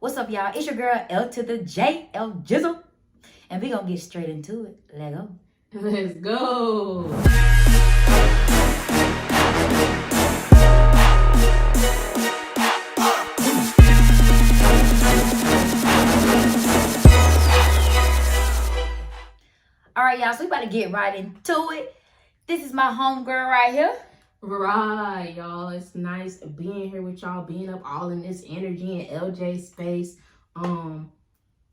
What's up, y'all? It's your girl, L to the J, L Jizzle. And we gonna get straight into it. Let go. Let's go. All right, y'all, so we about to get right into it. This is my homegirl right here. Right, y'all. It's nice being here with y'all, being up all in this energy and LJ space.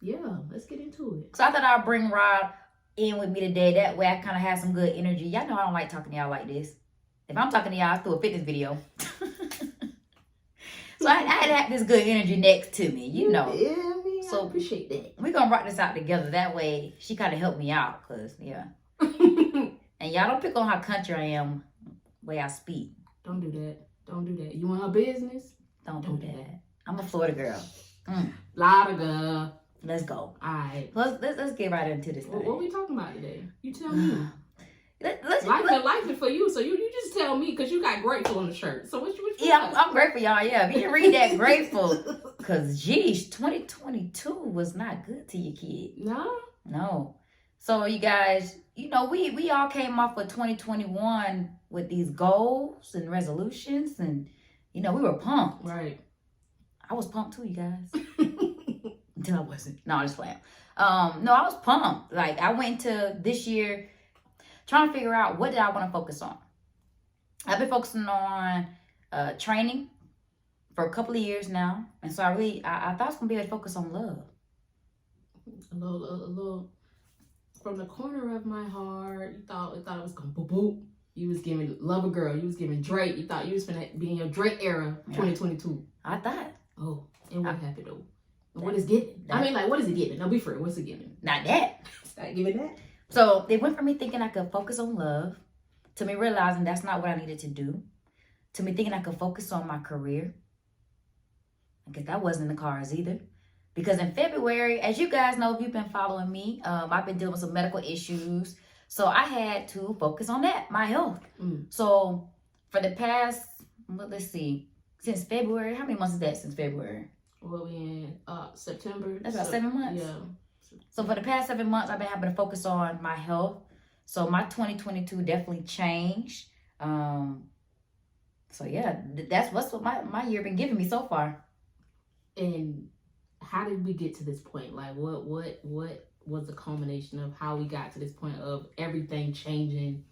Yeah, let's get into it. So I thought I'd bring Rod in with me today. That way I kind of have some good energy. Y'all know I don't like talking to y'all like this. If I'm talking to y'all, I do a fitness video. So I had to have this good energy next to me, you know. Yeah, So I appreciate that. We're going to rock this out together. That way she kind of helped me out because, yeah. And y'all don't pick on how country I am, way I speak. Don't do that. Don't do that. You want her business? Don't do that. I'm a Florida girl. Lot of girl. Let's go. All right. Let's get right into this thing. What are we talking about today? You tell me. Let's Life is for you, so you just tell me because you got grateful on the shirt. So what you Yeah, I'm grateful, y'all. Yeah, if you can read that, grateful. Because, geez, 2022 was not good to your kid. No. So, you guys, you know, we all came off of 2021 with these goals and resolutions. And, you know, we were pumped. Right. I was pumped too, you guys. Until I wasn't. No, I'm just playing. No, I was pumped. Like, I went into this year trying to figure out what did I want to focus on. I've been focusing on training for a couple of years now. And so I thought I was going to be able to focus on love. A little from the corner of my heart, you thought it was going to boop boop. You was giving Love a Girl. You was giving Drake. You thought you was going to be in your Drake era, 2022. I thought. Oh, and what happened though? What is getting? I mean, like, what is it getting? No, be fair. What's it getting? Not that. It's not giving that. So they went from me thinking I could focus on love to me realizing that's not what I needed to do, to me thinking I could focus on my career. Because that wasn't in the cards either. Because in February, as you guys know, if you've been following me, I've been dealing with some medical issues. So I had to focus on that, my health. So for the past, let's see, since February, how many months is that since February? Well, we in September. That's about 7 months? Yeah. So for the past 7 months, I've been having to focus on my health. So my 2022 definitely changed. So yeah, that's what my year been giving me so far. And how did we get to this point? Like, what was the culmination of how we got to this point of everything changing,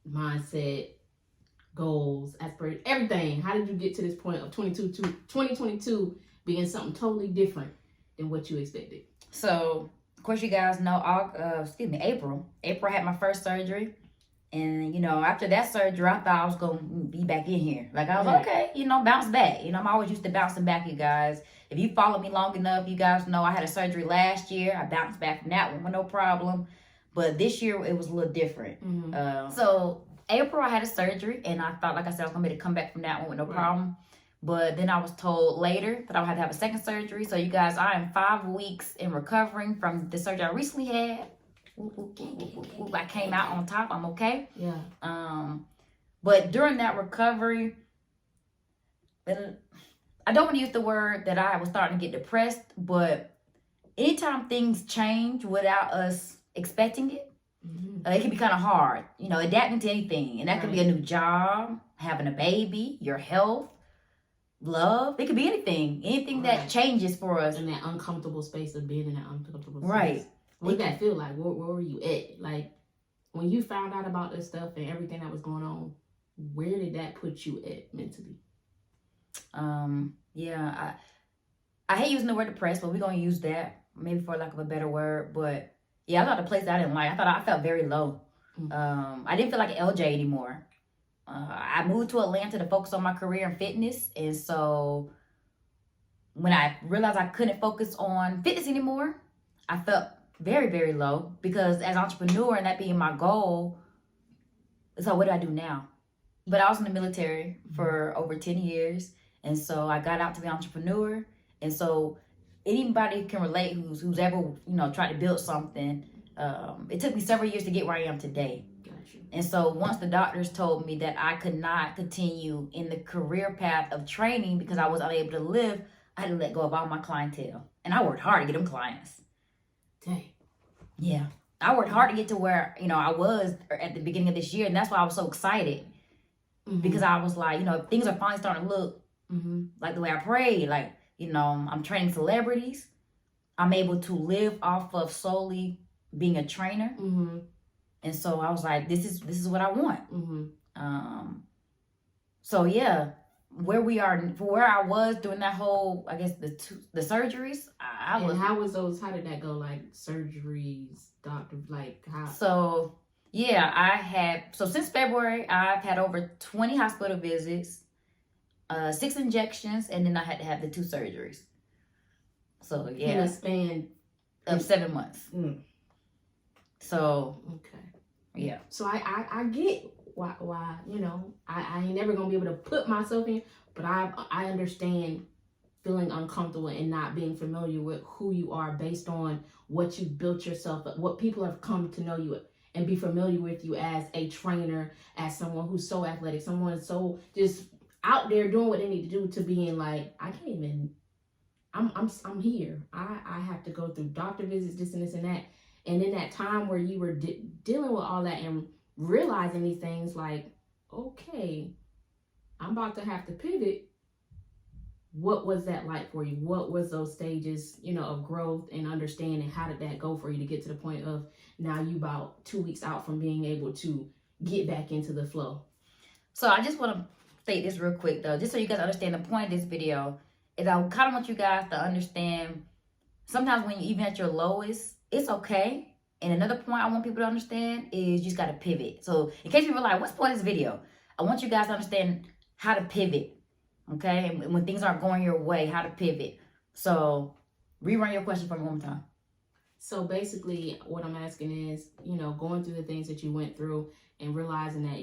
mindset, goals, aspirations, everything? How did you get to this point of 2022 being something totally different than what you expected? So, of course, you guys know, April. April had my first surgery. And, you know, after that surgery, I thought I was going to be back in here. Like, I was like, okay, you know, bounce back. You know, I'm always used to bouncing back, you guys. If you follow me long enough, you guys know I had a surgery last year. I bounced back from that one with no problem. But this year, it was a little different. So, April, I had a surgery. And I thought, like I said, I was going to be able to come back from that one with no problem. But then I was told later that I would have to have a second surgery. So, you guys, I am 5 weeks in recovering from the surgery I recently had. I came out on top. I'm okay. Yeah. But during that recovery, I don't want to use the word that I was starting to get depressed, but anytime things change without us expecting it, it can be kind of hard, you know, adapting to anything. And that could be a new job, having a baby, your health, love. It could be anything that changes for us. In that uncomfortable space of being in that uncomfortable space. Right. What did that feel like? Where were you at? Like, when you found out about this stuff and everything that was going on, where did that put you at mentally? Yeah, I hate using the word depressed, but we're going to use that maybe for lack of a better word. But yeah, I thought the place that I didn't like. I felt very low. I didn't feel like an LJ anymore. I moved to Atlanta to focus on my career and fitness. And so when I realized I couldn't focus on fitness anymore, I felt very, very low, because as an entrepreneur and that being my goal, so what do I do now? But I was in the military for over 10 years. And so I got out to be an entrepreneur. And so anybody can relate who's ever, you know, tried to build something. It took me several years to get where I am today. Gotcha. And so once the doctors told me that I could not continue in the career path of training because I was unable to live I had to let go of all my clientele. And I worked hard to get them clients. Dang. Yeah. I worked hard to get to where, I was at the beginning of this year. And that's why I was so excited. Because I was like, things are finally starting to look like the way I prayed. Like, I'm training celebrities. I'm able to live off of solely being a trainer. And so I was like, this is what I want. So yeah, where I was during that whole, I guess the surgeries, I was. And how did that go? Like surgeries, doctor, like how? So yeah, since February, I've had over 20 hospital visits, 6 injections, and then I had to have the 2 surgeries. So yeah. In a span of 7 months. So okay. Yeah. So I get why I ain't never gonna be able to put myself in, but I understand feeling uncomfortable and not being familiar with who you are based on what you built yourself up, what people have come to know you and be familiar with you as a trainer, as someone who's so athletic, someone so just out there doing what they need to do, to being like, I can't even, I'm here. I have to go through doctor visits, this and this and that. And in that time where you were dealing with all that and realizing these things, like, okay, I'm about to have to pivot. What was that like for you? What was those stages, of growth and understanding? How did that go for you to get to the point of now you about 2 weeks out from being able to get back into the flow? So I just want to state this real quick though, just so you guys understand the point of this video is I kind of want you guys to understand sometimes when you're even at your lowest, it's okay. And another point I want people to understand is you just got to pivot. So in case people are like, what's the point of this video? I want you guys to understand how to pivot. Okay, and when things aren't going your way, how to pivot. So rerun your question for me one more time. So basically what I'm asking is, going through the things that you went through and realizing that,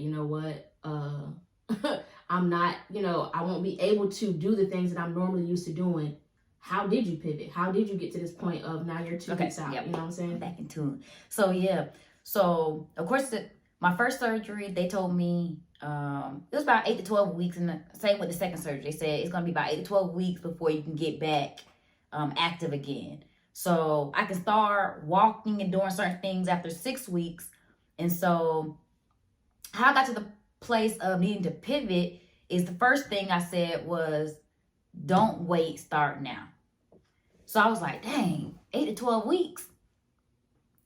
I'm not, I won't be able to do the things that I'm normally used to doing. How did you pivot? How did you get to this point of now you're 2 weeks out? Yep. You know what I'm saying? Back in tune. So yeah. So of course my first surgery, they told me it was about 8 to 12 weeks, and the same with the second surgery. They said it's gonna be about 8 to 12 weeks before you can get back active again. So I can start walking and doing certain things after 6 weeks. And so how I got to the place of needing to pivot is the first thing I said was, don't wait, start now. So I was like, dang, 8 to 12 weeks.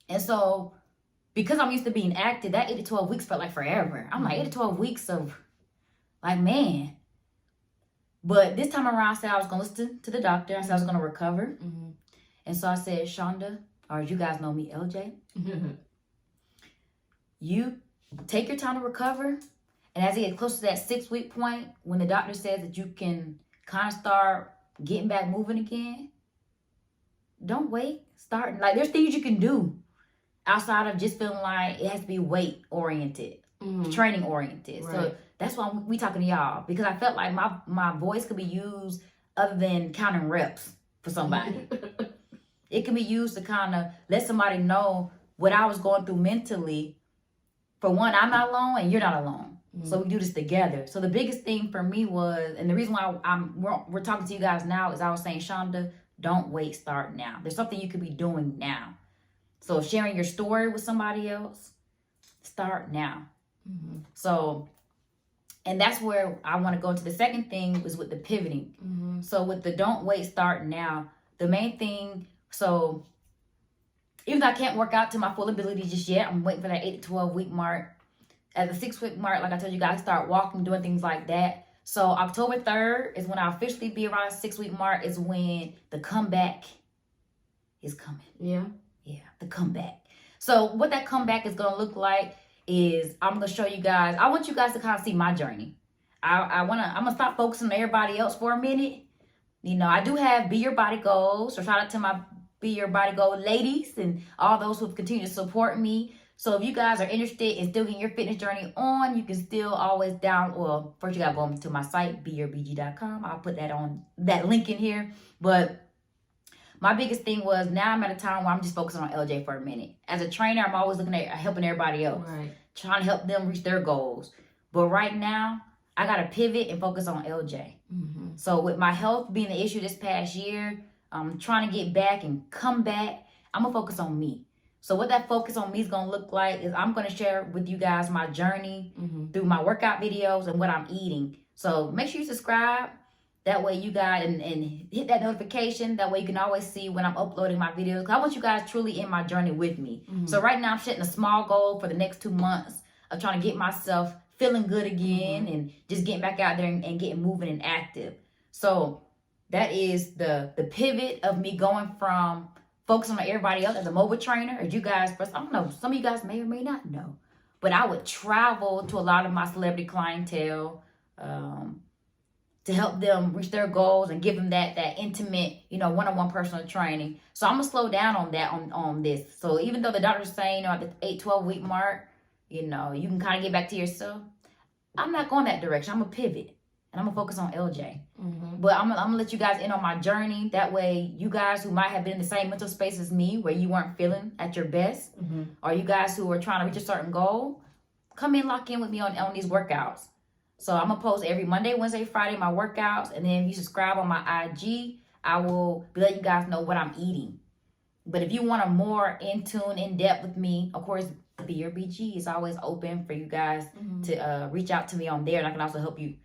And so because I'm used to being active, that 8 to 12 weeks felt like forever. I'm like, 8 to 12 weeks of, like, man. But this time around, I said I was going to listen to the doctor. I said I was going to recover. And so I said, Shonda, or as you guys know me, LJ, you take your time to recover. And as it gets close to that 6-week point, when the doctor says that you can kind of start getting back moving again, don't wait. Start. Like, there's things you can do outside of just feeling like it has to be weight oriented, training oriented. Right. So that's why we talking to y'all, because I felt like my voice could be used other than counting reps for somebody. It can be used to kind of let somebody know what I was going through mentally. For one, I'm not alone and you're not alone. So we do this together. So the biggest thing for me was, and the reason why we're talking to you guys now is I was saying, Shonda, don't wait, start now. There's something you could be doing now. So sharing your story with somebody else, start now. So, and that's where I want to go into the second thing was with the pivoting. So with the don't wait, start now, the main thing, so even though I can't work out to my full ability just yet, I'm waiting for that 8 to 12 week mark. At the 6-week mark, like I told you guys, start walking, doing things like that. So October 3rd is when I'll officially be around the 6-week mark, is when the comeback is coming. Yeah, the comeback. So what that comeback is going to look like is I'm going to show you guys. I want you guys to kind of see my journey. I'm going to stop focusing on everybody else for a minute. I do have Be Your Body Goals. So shout out to my Be Your Body Goal ladies and all those who have continued to support me. So if you guys are interested in still getting your fitness journey on, you can still always first you got to go to my site, BeYourBG.com. I'll put that link in here. But my biggest thing was now I'm at a time where I'm just focusing on LJ for a minute. As a trainer, I'm always looking at helping everybody else, trying to help them reach their goals. But right now, I got to pivot and focus on LJ. Mm-hmm. So with my health being an issue this past year, I'm trying to get back and come back. I'm going to focus on me. So what that focus on me is going to look like is I'm going to share with you guys my journey through my workout videos and what I'm eating. So make sure you subscribe. That way you guys, and hit that notification. That way you can always see when I'm uploading my videos. 'Cause I want you guys truly in my journey with me. So right now I'm setting a small goal for the next 2 months of trying to get myself feeling good again and just getting back out there and getting moving and active. So that is the pivot of me going from focusing on everybody else as a mobile trainer. As you guys, I don't know, some of you guys may or may not know, but I would travel to a lot of my celebrity clientele to help them reach their goals and give them that intimate, one-on-one personal training. So I'm gonna slow down on that on this. So even though the doctor's saying, at the 8-12 week mark, you can kind of get back to yourself. I'm not going that direction. I'm gonna pivot and I'm gonna focus on LJ. But I'm gonna let you guys in on my journey. That way, you guys who might have been in the same mental space as me, where you weren't feeling at your best, or you guys who are trying to reach a certain goal, come in, lock in with me on these workouts. So I'm gonna post every Monday, Wednesday, Friday my workouts, and then if you subscribe on my IG, I will let you guys know what I'm eating. But if you want a more in tune, in depth with me, of course, Be Your BG is always open for you guys to reach out to me on there, and I can also help you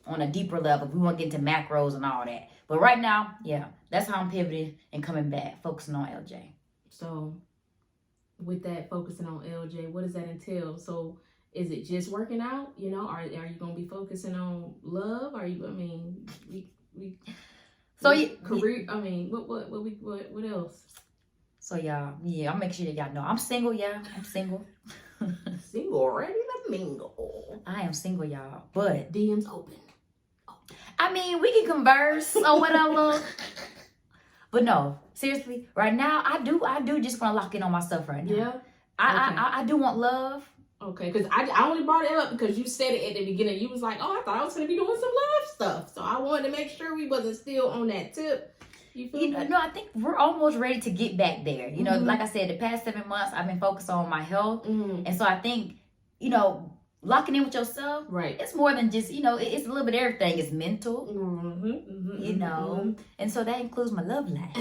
on a deeper level. We won't get into macros and all that. But right now, yeah, that's how I'm pivoting and coming back, focusing on LJ. So with that focusing on LJ, what does that entail? So is it just working out? Are you gonna be focusing on love? Are you? Career. What else? So y'all, I'll make sure that y'all know I'm single. Yeah, I'm single. Single, ready to mingle. I am single, y'all. But DMs open. I mean, we can converse or whatever. But no, seriously, right now I do just want to lock in on myself right now. Yeah. I do want love. Okay, because I only brought it up because you said it at the beginning. You was like, I thought I was going to be doing some love stuff. So I wanted to make sure we wasn't still on that tip. You feel me? No, I think we're almost ready to get back there. Like I said, the past 7 months, I've been focused on my health. And so I think, locking in with yourself, right? It's more than just, it's a little bit of everything. It's mental, and so that includes my love life.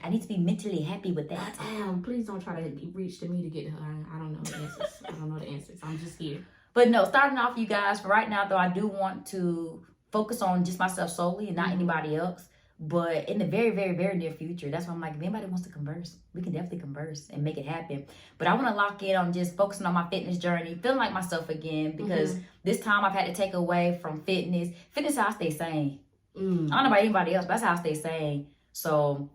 I need to be mentally happy with that. Please don't try to reach to me to get I don't know the answers. I don't know the answers. I'm just here. But no, starting off, you guys, for right now, though, I do want to focus on just myself solely and not anybody else. But in the very, very, very near future, that's why I'm like, if anybody wants to converse, we can definitely converse and make it happen. But I want to lock in on just focusing on my fitness journey, feeling like myself again, because this time I've had to take away from fitness. Fitness is how I stay sane. I don't know about anybody else, but that's how I stay sane. So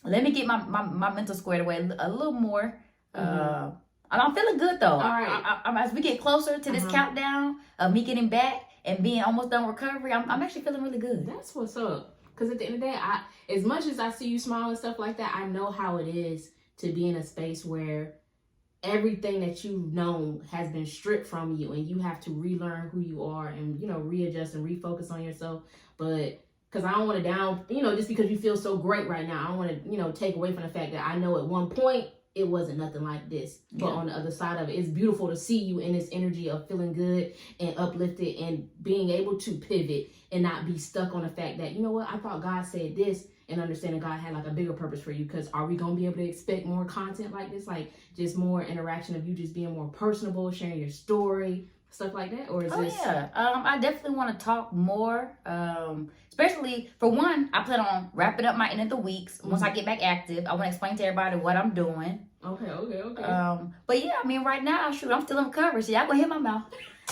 let me get my mental squared away a little more. I'm feeling good, though. All right. As we get closer to this countdown of me getting back and being almost done with recovery, I'm actually feeling really good. That's what's up. Because at the end of the day, as much as I see you smile and stuff like that, I know how it is to be in a space where everything that you've known has been stripped from you and you have to relearn who you are and, readjust and refocus on yourself. But because I don't want to just because you feel so great right now, I don't want to, take away from the fact that I know at one point it wasn't nothing like this. But on the other side of it, it's beautiful to see you in this energy of feeling good and uplifted and being able to pivot and not be stuck on the fact that, I thought God said this, and understanding God had like a bigger purpose for you. Because are we going to be able to expect more content like this? Like just more interaction of you just being more personable, sharing your story, stuff like that? Or is this... yeah. I definitely want to talk more. Especially, for one, I plan on wrapping up my end of the weeks. Once I get back active, I want to explain to everybody what I'm doing. Okay. But yeah, I mean, right now, shoot, I'm still in recovery, so y'all gonna hear my mouth.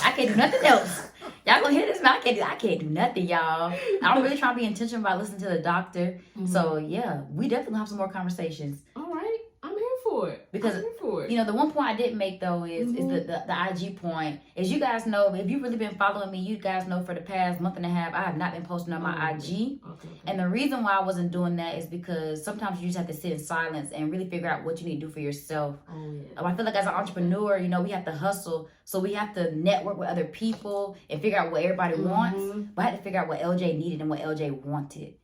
I can't do nothing else. Y'all gonna hear this mouth. I can't do nothing, y'all. I'm really trying to be intentional about listening to the doctor. So yeah, we definitely have some more conversations. All right, I'm here for it. Because the one point I didn't make though is the IG point. As you guys know, if you've really been following me, you guys know for the past month and a half, I have not been posting on my IG. Okay. And the reason why I wasn't doing that is because sometimes you just have to sit in silence and really figure out what you need to do for yourself. Oh, yeah. I feel like as an entrepreneur, we have to hustle. So we have to network with other people and figure out what everybody wants. But I had to figure out what LJ needed and what LJ wanted.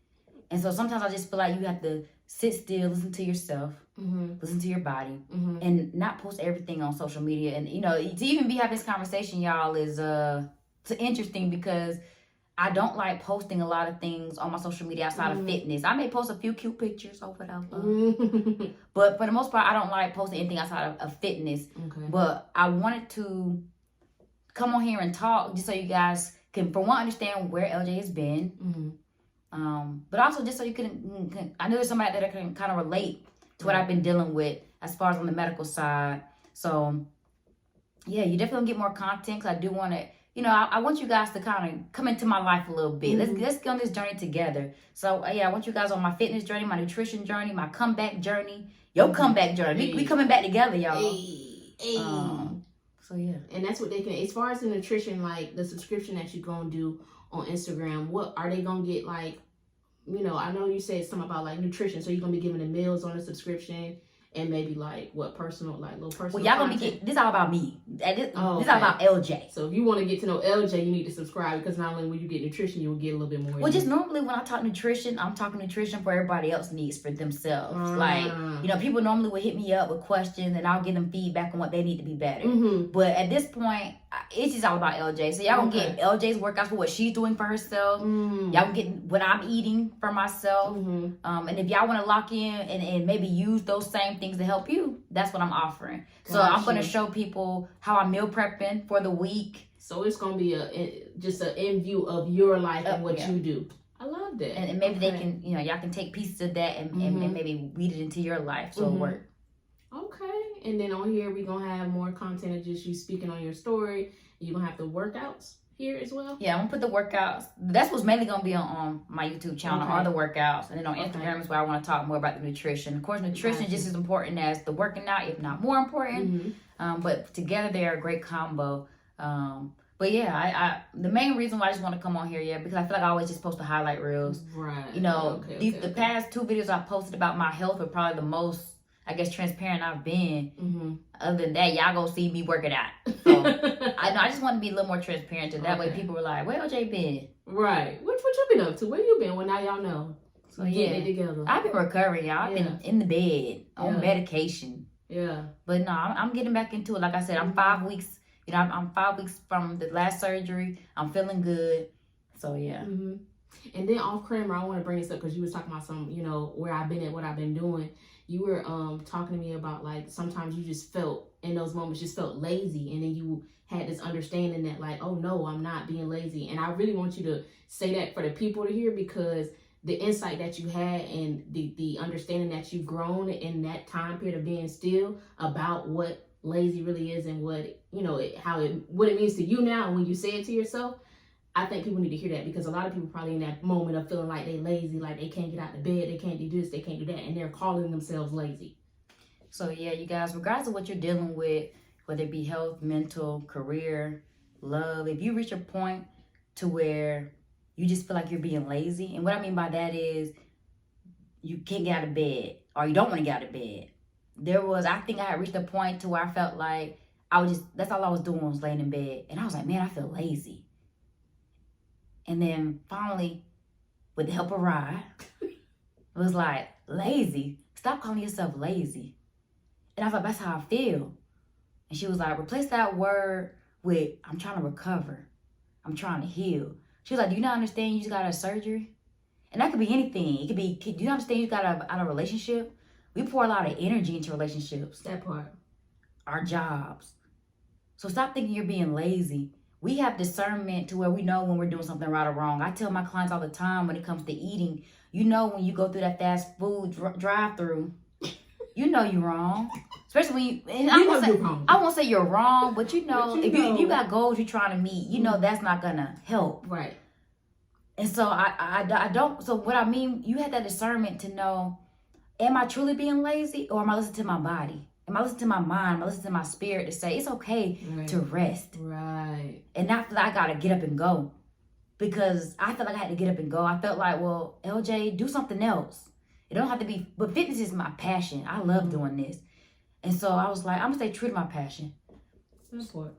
And so sometimes I just feel like you have to sit still, listen to yourself, listen to your body, and not post everything on social media. And, to even be having this conversation, y'all, is interesting because I don't like posting a lot of things on my social media outside of fitness. I may post a few cute pictures or whatever. But for the most part, I don't like posting anything outside of fitness. Okay. But I wanted to come on here and talk just so you guys can, for one, understand where LJ has been. But also just so you can, I know there's somebody that can kind of relate to what I've been dealing with as far as on the medical side. So, yeah, you definitely get more content because I do want to, I want you guys to kind of come into my life a little bit. Let's get on this journey together. So, yeah, I want you guys on my fitness journey, my nutrition journey, my comeback journey, your comeback journey. We coming back together, y'all. So, yeah. And that's what they can, as far as the nutrition, like the subscription that you're going to do on Instagram, what are they going to get? Like, I know you said something about like nutrition. So you're going to be giving the meals on the subscription. And maybe like what personal, like little personal. Well, y'all gonna be this all about me. This all about LJ. So if you want to get to know LJ, you need to subscribe because not only will you get nutrition, you will get a little bit more. Well, just normally when I talk nutrition, I'm talking nutrition for everybody else needs for themselves. Like people normally would hit me up with questions, and I'll give them feedback on what they need to be better. But at this point, it's just all about LJ. So y'all gonna get LJ's workouts for what she's doing for herself. Y'all gonna get what I'm eating for myself. And if y'all want to lock in and maybe use those same things to help you, that's what I'm offering. So I'm going to show people how I'm meal prepping for the week. So it's going to be just an in view of your life and what you do. I love that. And maybe they can, y'all can take pieces of that and maybe weed it into your life so it work. Okay. And then on here, we're going to have more content of just you speaking on your story. You're going to have the workouts here as well? Yeah, I'm gonna put the workouts. That's what's mainly gonna be on my YouTube channel are the workouts, and then on Instagram is where I want to talk more about the nutrition. Of course, nutrition is just as important as the working out, if not more important. But together they are a great combo. But yeah, I the main reason why I just want to come on here, because I feel like I always just post the highlight reels. Right. The past 2 videos I posted about my health are probably the most, I guess, transparent I've been. Other than that, y'all go see me working out. So I just want to be a little more transparent. So that way people were like, where LJ been? Right. What you been up to? Where you been? Well, now y'all know. So getting it together. I've been recovering, y'all. I've been in the bed on medication. Yeah. But no, I'm getting back into it. Like I said, I'm 5 weeks. I'm 5 weeks from the last surgery. I'm feeling good. So yeah. And then off camera, I want to bring this up because you was talking about some, where I've been at, what I've been doing. You were talking to me about like sometimes you just felt in those moments just felt lazy, and then you had this understanding that like, oh no, I'm not being lazy. And I really want you to say that for the people to hear, because the insight that you had and the understanding that you've grown in that time period of being still about what lazy really is and what what it means to you now when you say it to yourself. I think people need to hear that, because a lot of people probably in that moment of feeling like they lazy, like they can't get out of bed, they can't do this, they can't do that, and they're calling themselves lazy. So yeah, you guys, regardless of what you're dealing with, whether it be health, mental, career, love, if you reach a point to where you just feel like you're being lazy, and what I mean by that is you can't get out of bed or you don't want to get out of bed. I think I had reached a point to where I felt like that's all I was doing was laying in bed, and I was like, man, I feel lazy. And then finally, with the help of Rye, it was like, lazy? Stop calling yourself lazy. And I was like, that's how I feel. And she was like, replace that word with, I'm trying to recover. I'm trying to heal. She was like, do you not understand you just got out of surgery? And that could be anything. It could be, do you understand you got out of a relationship? We pour a lot of energy into relationships. That part. Our jobs. So stop thinking you're being lazy. We have discernment to where we know when we're doing something right or wrong. I tell my clients all the time when it comes to eating, when you go through that fast food drive-through, you're wrong. Especially when I won't say you're wrong, but if you got goals you're trying to meet, that's not gonna help. Right. And so I don't. So what I mean, you had that discernment to know, am I truly being lazy, or am I listening to my body? Am I listening to my mind? Am I listening to my spirit to say it's okay to rest? Right. And not feel like I gotta get up and go. Because I felt like I had to get up and go. I felt like, well, LJ, do something else. It don't have to be, but fitness is my passion. I love doing this. And so I was like, I'm gonna stay true to my passion. Support.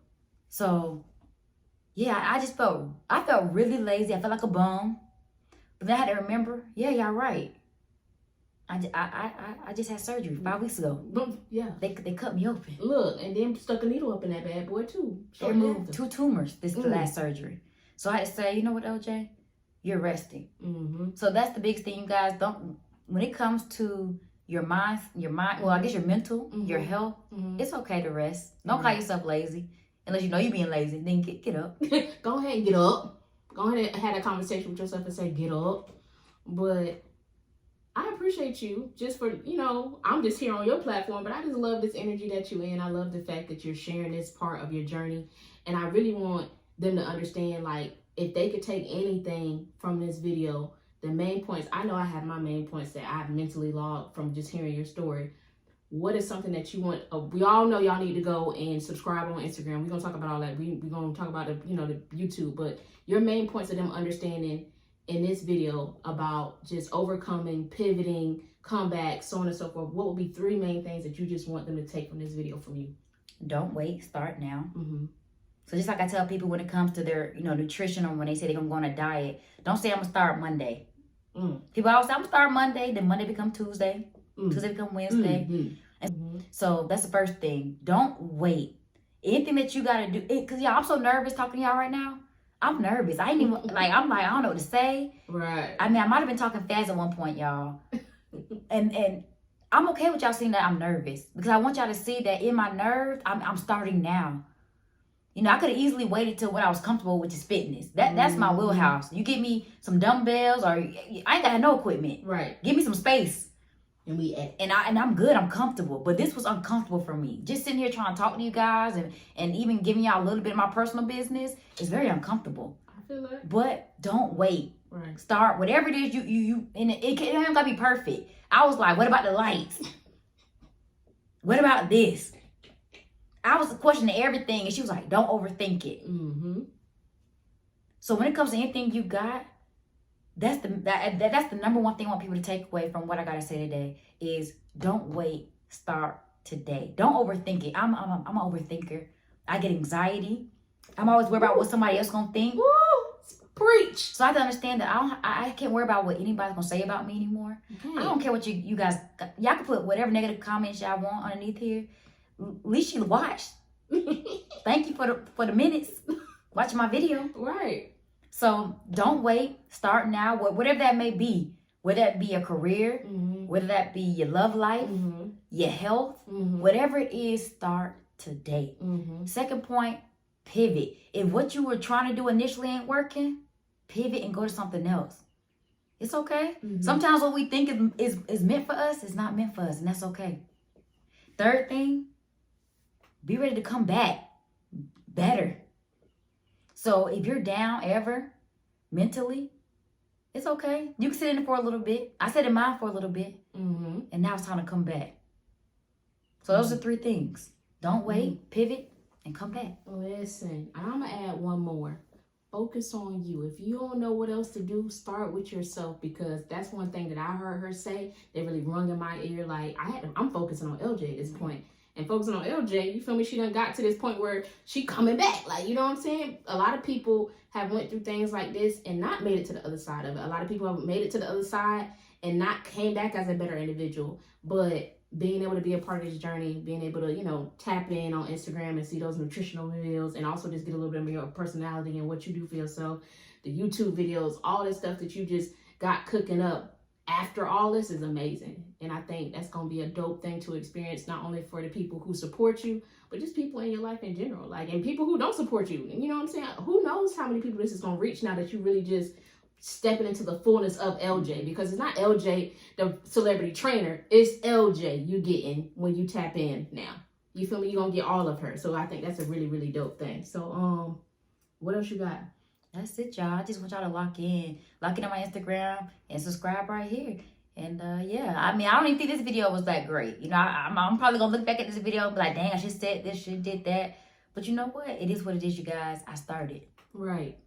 So yeah, I felt really lazy. I felt like a bum. But then I had to remember, yeah, y'all right. I just had surgery 5 weeks ago. Yeah. They cut me open. Look, and then stuck a needle up in that bad boy too. They removed 2 tumors. This is the last surgery. So I had to say, you know what, LJ? You're resting. Mm-hmm. So that's the biggest thing, you guys. Don't, when it comes to your mind, well, I guess your mental, your health, it's okay to rest. Don't call yourself lazy. Unless you know you're being lazy, then get up. Go ahead and get up. Go ahead and have a conversation with yourself and say, get up. But I appreciate you just for, I'm just here on your platform, but I just love this energy that you're in. I love the fact that you're sharing this part of your journey. And I really want them to understand, like, if they could take anything from this video, the main points, I know I have my main points that I've mentally logged from just hearing your story. What is something that you want? We all know y'all need to go and subscribe on Instagram. We're going to talk about all that. We're going to talk about the YouTube, but your main points of them understanding in this video about just overcoming, pivoting, comeback, so on and so forth. What would be 3 main things that you just want them to take from this video from you? Don't wait. Start now. Mm-hmm. So just like I tell people when it comes to their, nutrition, or when they say they're going to go on a diet, don't say I'm going to start Monday. People always say I'm going to start Monday, then Monday become Tuesday, Tuesday become Wednesday. And so that's the first thing. Don't wait. Anything that you got to do, because I'm so nervous talking to y'all right now. I'm nervous. I ain't even, I don't know what to say. Right. I mean, I might have been talking fast at one point, y'all. and I'm okay with y'all seeing that I'm nervous, because I want y'all to see that in my nerves, I'm starting now. I could have easily waited till when I was comfortable with this fitness. That's my wheelhouse. You give me some dumbbells, or I ain't got no equipment. Right. Give me some space. And I'm good. I'm comfortable. But this was uncomfortable for me. Just sitting here trying to talk to you guys and even giving y'all a little bit of my personal business is very uncomfortable. I feel that. But don't wait. Right. Start whatever it is you and it ain't gotta be perfect. I was like, what about the lights? What about this? I was questioning everything, and she was like, don't overthink it. Mm-hmm. So when it comes to anything you got, that's the number one thing I want people to take away from what I gotta say today is don't wait, start today. Don't overthink it. I'm an overthinker. I get anxiety. I'm always worried about what somebody else gonna think. Woo! Preach. So I have to understand that I can't worry about what anybody's gonna say about me anymore. Okay. I don't care what you guys, y'all can put whatever negative comments y'all want underneath here. At least you watched. Thank you for the minutes watching my video. Right. So don't wait. Start now. Whatever that may be. Whether that be a career, whether that be your love life, your health, whatever it is, start today. Second point, pivot. If what you were trying to do initially ain't working, pivot and go to something else. It's okay. Sometimes what we think is meant for us is not meant for us, and that's okay. Third thing, be ready to come back better. So if you're down ever, mentally, it's okay. You can sit in it for a little bit. I sat in mine for a little bit. And now it's time to come back. So those are 3 things. Don't wait, pivot, and come back. Listen, I'm going to add one more. Focus on you. If you don't know what else to do, start with yourself, because that's one thing that I heard her say that really rung in my ear. Like, I'm focusing on LJ at this point. And focusing on LJ, you feel me? She done got to this point where she coming back. Like, you know what I'm saying? A lot of people have went through things like this and not made it to the other side of it. A lot of people have made it to the other side and not came back as a better individual. But being able to be a part of this journey, being able to, tap in on Instagram and see those nutritional videos, and also just get a little bit of your personality and what you do for yourself, the YouTube videos, all this stuff that you just got cooking up after all this is amazing. And I think that's going to be a dope thing to experience, not only for the people who support you, but just people in your life in general. Like, and people who don't support you. And you know what I'm saying? Who knows how many people this is going to reach now that you really just stepping into the fullness of LJ, because it's not LJ, the celebrity trainer. It's LJ you getting when you tap in now. You feel me? You're going to get all of her. So I think that's a really, really dope thing. So, what else you got? That's it, y'all. I just want y'all to lock in on my Instagram and subscribe right here. And yeah, I mean, I don't even think this video was that great. I'm probably gonna look back at this video and be like, dang, I should said this, should did that. But you know what? It is what it is, you guys. I started. Right.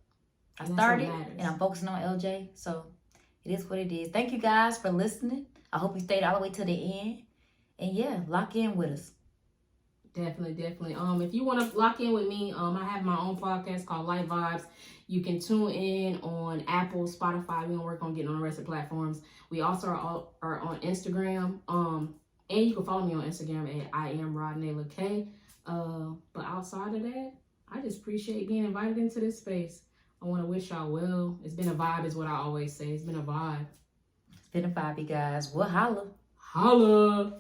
I started, and I'm focusing on LJ. So it is what it is. Thank you guys for listening. I hope you stayed all the way to the end. And yeah, lock in with us. Definitely. If you want to lock in with me, I have my own podcast called Light Vibes. You can tune in on Apple, Spotify. We don't work on getting on the rest of the platforms. We also are on Instagram. And you can follow me on Instagram at I am Rodneyla K. But outside of that, I just appreciate being invited into this space. I want to wish y'all well. It's been a vibe, is what I always say. It's been a vibe. It's been a vibe, you guys. We'll holla. Holla.